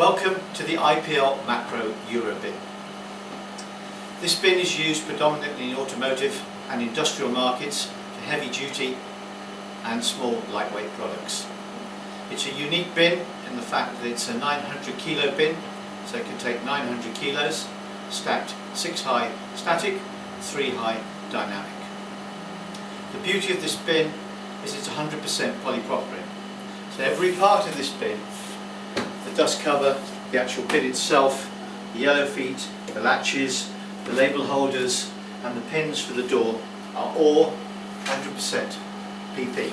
Welcome to the IPL Macro EuroBin. This bin is used predominantly in automotive and industrial markets for heavy duty and small lightweight products. It's a unique bin in the fact that it's a 900 kilo bin, so it can take 900 kilos, stacked 6 high static, 3 high dynamic. The beauty of this bin is it's 100% polypropylene. So every part of this bin, the dust cover, the actual bin itself, the yellow feet, the latches, the label holders and the pins for the door are all 100% PP.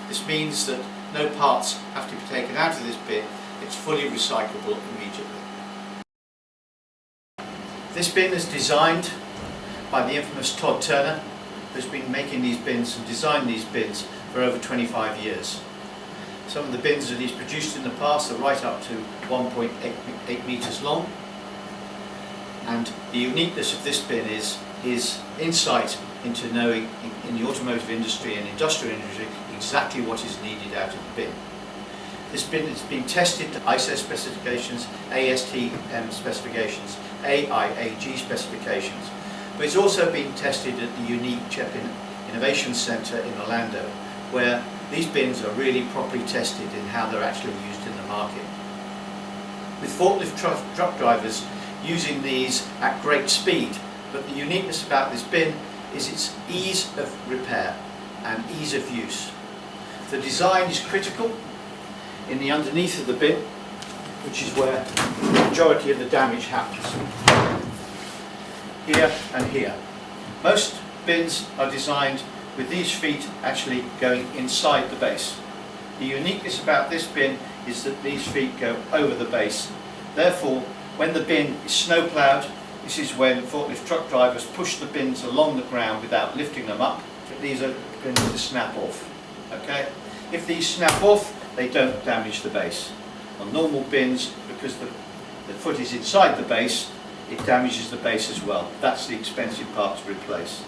This means that no parts have to be taken out of this bin, it's fully recyclable immediately. This bin is designed by the infamous Todd Turner, who's been making these bins and designing these bins for over 25 years. Some of the bins that he's produced in the past are right up to 1.8 metres long, and the uniqueness of this bin is his insight into knowing in the automotive industry and industrial industry exactly what is needed out of the bin. This bin has been tested to ISO specifications, ASTM specifications, AIAG specifications, but it's also been tested at the unique Chepin Innovation Centre in Orlando, where these bins are really properly tested in how they're actually used in the market. With forklift truck drivers using these at great speed, but the uniqueness about this bin is its ease of repair and ease of use. The design is critical in the underneath of the bin, which is where the majority of the damage happens. Here and here. Most bins are designed with these feet actually going inside the base. The uniqueness about this bin is that these feet go over the base. Therefore, when the bin is snow ploughed, this is when forklift truck drivers push the bins along the ground without lifting them up. These are bins that snap off. Okay? If these snap off, they don't damage the base. On normal bins, because the foot is inside the base, it damages the base as well. That's the expensive part to replace.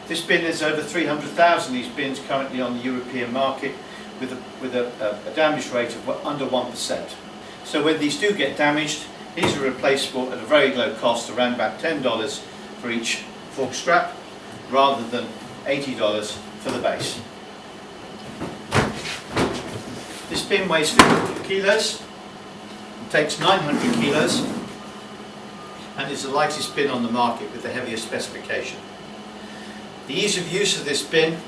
This bin is over 300,000 these bins currently on the European market with a damage rate of under 1%. So when these do get damaged, these are replaceable at a very low cost, around about $10 for each fork strap, rather than $80 for the base. This bin weighs 52 kilos, takes 900 kilos, and is the lightest bin on the market with the heaviest specification. The ease of use of this bin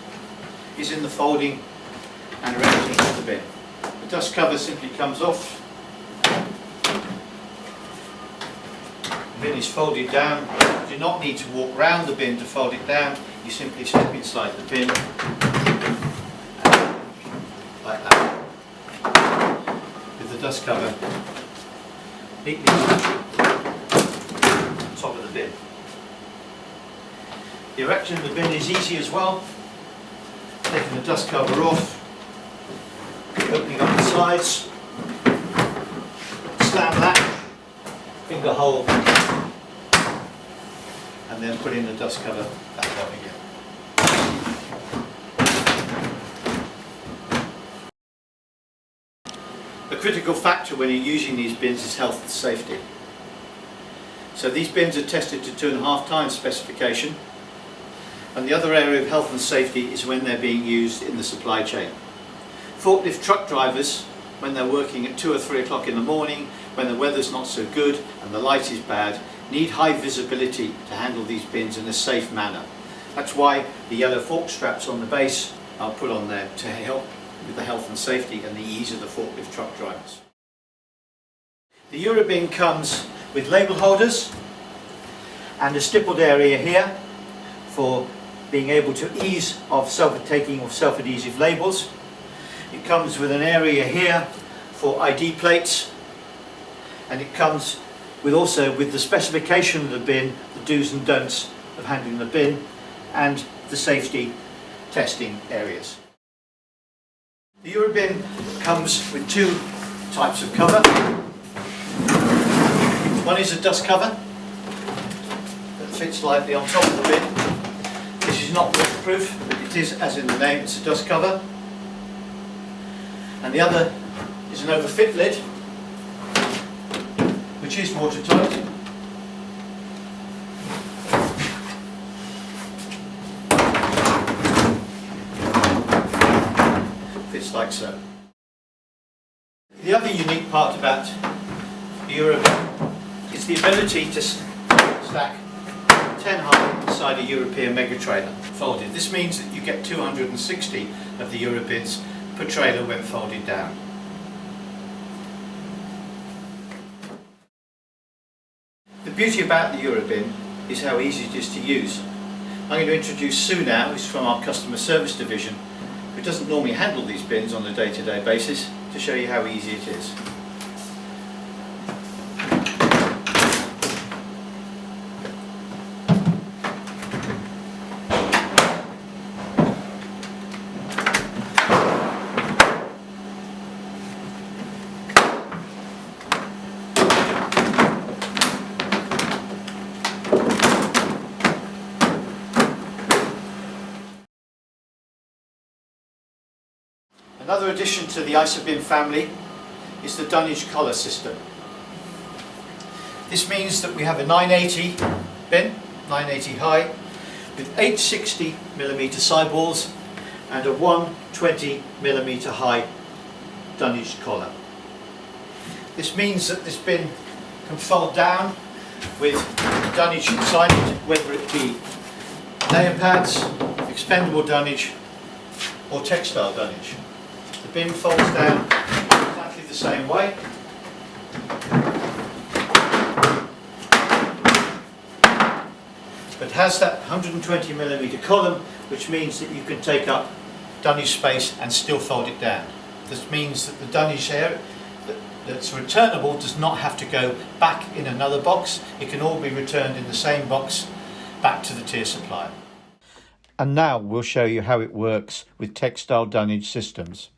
is in the folding and arranging of the bin. The dust cover simply comes off. The bin is folded down. You do not need to walk round the bin to fold it down. You simply step inside the bin like that, with the dust cover neatly touching the top of the bin. The erection of the bin is easy as well. Taking the dust cover off, opening up the sides, slam that, finger hole, and then putting the dust cover back on again. The critical factor when you're using these bins is health and safety. So these bins are tested to 2.5 times specification. And the other area of health and safety is when they're being used in the supply chain. Forklift truck drivers, when they're working at 2 or 3 o'clock in the morning, when the weather's not so good and the light is bad, need high visibility to handle these bins in a safe manner. That's why the yellow fork straps on the base are put on there to help with the health and safety and the ease of the forklift truck drivers. The EuroBin comes with label holders and a stippled area here for being able to ease of taking of self-adhesive labels. It comes with an area here for ID plates, and it comes with also with the specification of the bin, the do's and don'ts of handling the bin, and the safety testing areas. The EuroBin comes with 2 types of cover. One is a dust cover that fits lightly on top of the bin. This is not waterproof, but it is, as in the name, it's a dust cover. And the other is an overfit lid which is watertight. Fits like so. The other unique part about the EuroBin is the ability to stack 10 high inside a European mega trailer folded. This means that you get 260 of the EuroBins per trailer when folded down. The beauty about the EuroBin is how easy it is to use. I'm going to introduce Sue now, who's from our customer service division, who doesn't normally handle these bins on a day-to-day basis, to show you how easy it is. Another addition to the IsoBin family is the Dunnage collar system. This means that we have a 980 bin, 980 high, with 8 60mm sidewalls and a 120mm high Dunnage collar. This means that this bin can fold down with Dunnage inside it, whether it be layer pads, expendable Dunnage or textile Dunnage. The bin folds down exactly the same way. But has that 120mm column, which means that you can take up Dunnage space and still fold it down. This means that the Dunnage air that's returnable does not have to go back in another box. It can all be returned in the same box back to the tier supplier. And now we'll show you how it works with textile Dunnage systems.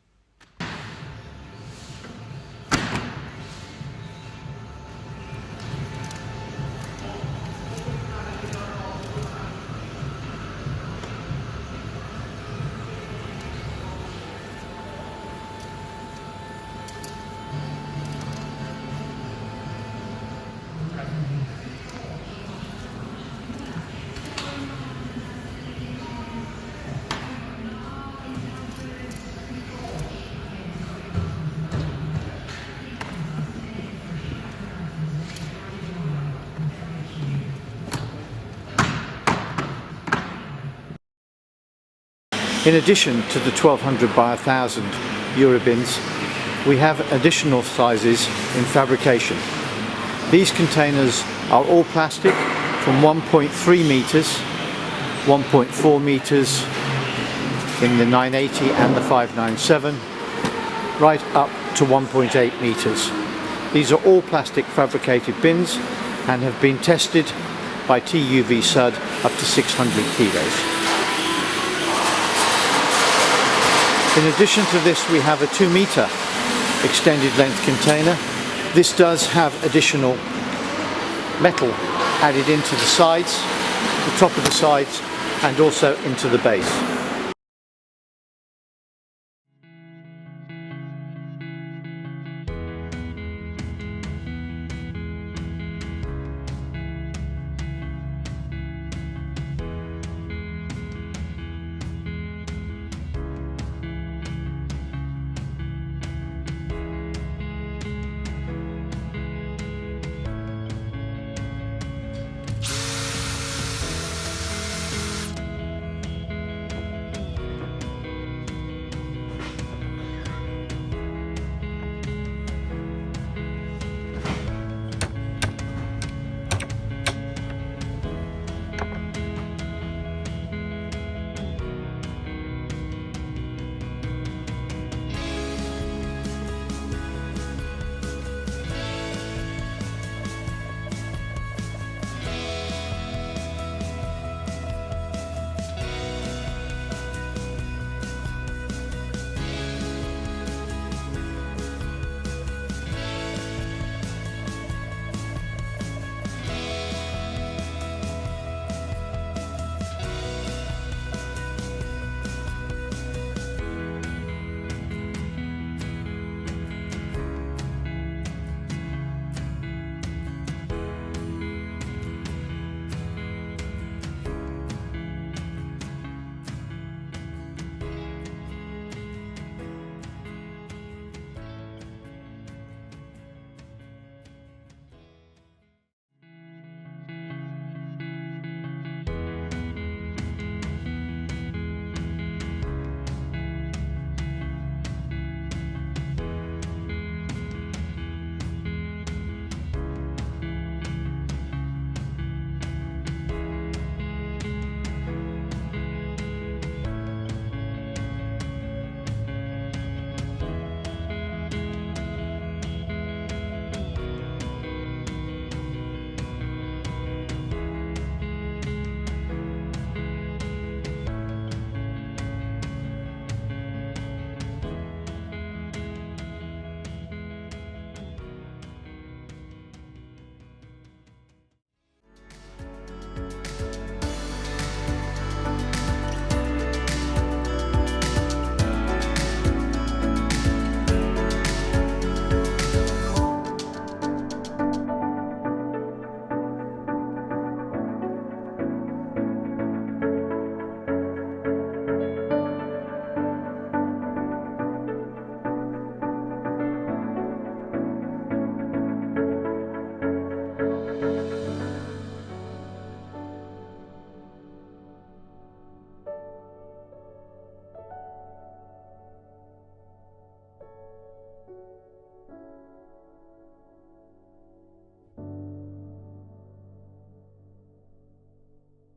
In addition to the 1200 by 1000 EuroBins, we have additional sizes in fabrication. These containers are all plastic from 1.3 meters, 1.4 meters in the 980 and the 597, right up to 1.8 meters. These are all plastic fabricated bins and have been tested by TUV SUD up to 600 kilos. In addition to this, we have a 2 meter extended length container. This does have additional metal added into the sides, the top of the sides, and also into the base.